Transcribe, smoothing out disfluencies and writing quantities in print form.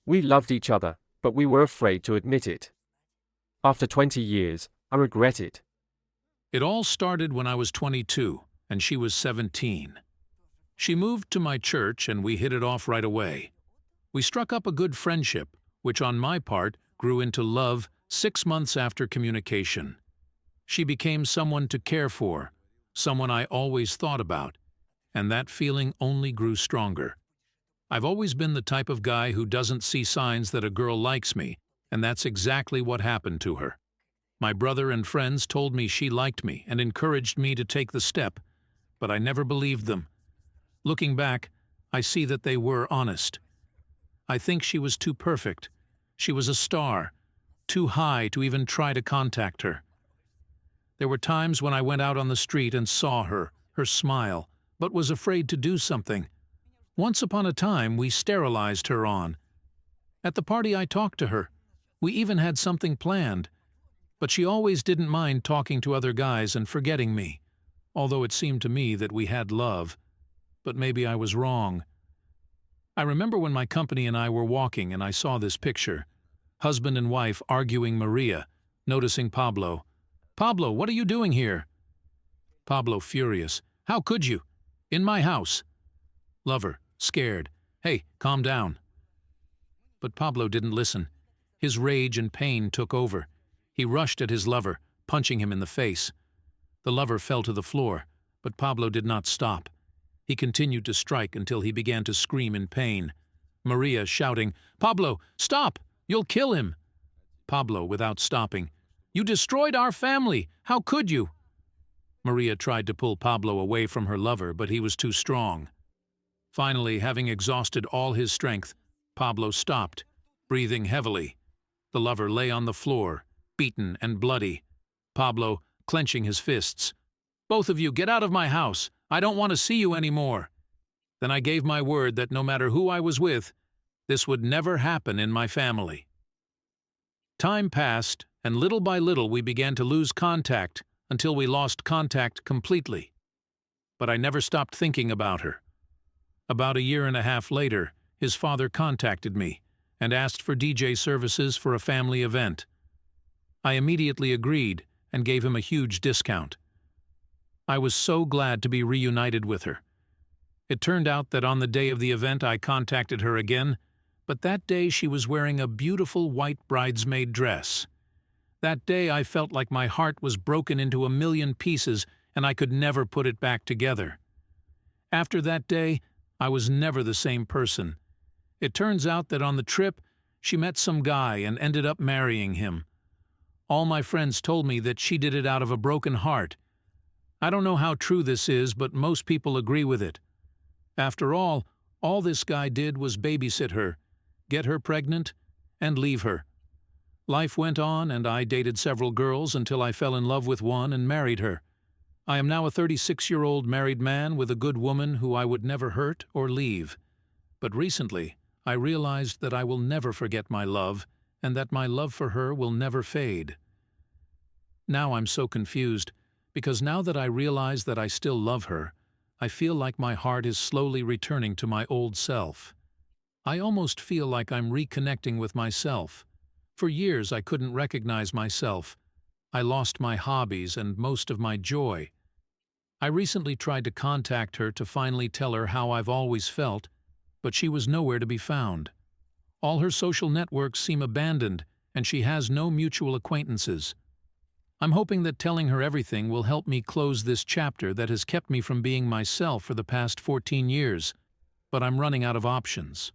We loved each other, but we were afraid to admit it. After 20 years, I regret it. It all started when I was 22, and she was 17. She moved to my church, and we hit it off right away. We struck up a good friendship, which on my part grew into love 6 months after communication. She became someone to care for, someone I always thought about, and that feeling only grew stronger. I've always been the type of guy who doesn't see signs that a girl likes me, and that's exactly what happened to her. My brother and friends told me she liked me and encouraged me to take the step, but I never believed them. Looking back, I see that they were honest. I think she was too perfect. She was a star, too high to even try to contact her. There were times when I went out on the street and saw her smile, but was afraid to do something. Once upon a time, we sterilized her on. At the party, I talked to her. We even had something planned. But she always didn't mind talking to other guys and forgetting me, although it seemed to me that we had love. But maybe I was wrong. I remember when my company and I were walking and I saw this picture. Husband and wife arguing Maria, noticing Pablo. "Pablo, what are you doing here?" Pablo furious. "How could you? In my house." Lover, scared. "Hey, calm down." But Pablo didn't listen. His rage and pain took over. He rushed at his lover, punching him in the face. The lover fell to the floor, but Pablo did not stop. He continued to strike until he began to scream in pain. Maria shouting, "Pablo, stop! You'll kill him!" Pablo, without stopping, "You destroyed our family! How could you?" Maria tried to pull Pablo away from her lover, but he was too strong. Finally, having exhausted all his strength, Pablo stopped, breathing heavily. The lover lay on the floor, beaten and bloody. Pablo, clenching his fists. "Both of you, get out of my house! I don't want to see you anymore." Then I gave my word that no matter who I was with, this would never happen in my family. Time passed, and little by little we began to lose contact until we lost contact completely. But I never stopped thinking about her. About a year and a half later, his father contacted me and asked for DJ services for a family event. I immediately agreed and gave him a huge discount. I was so glad to be reunited with her. It turned out that on the day of the event I contacted her again, but that day she was wearing a beautiful white bridesmaid dress. That day I felt like my heart was broken into a million pieces and I could never put it back together. After that day, I was never the same person. It turns out that on the trip, she met some guy and ended up marrying him. All my friends told me that she did it out of a broken heart. I don't know how true this is, but most people agree with it. After all this guy did was babysit her, get her pregnant, and leave her. Life went on, and I dated several girls until I fell in love with one and married her. I am now a 36-year-old married man with a good woman who I would never hurt or leave. But recently, I realized that I will never forget my love, and that my love for her will never fade. Now I'm so confused, because now that I realize that I still love her, I feel like my heart is slowly returning to my old self. I almost feel like I'm reconnecting with myself. For years I couldn't recognize myself. I lost my hobbies and most of my joy. I recently tried to contact her to finally tell her how I've always felt, but she was nowhere to be found. All her social networks seem abandoned, and she has no mutual acquaintances. I'm hoping that telling her everything will help me close this chapter that has kept me from being myself for the past 14 years, but I'm running out of options.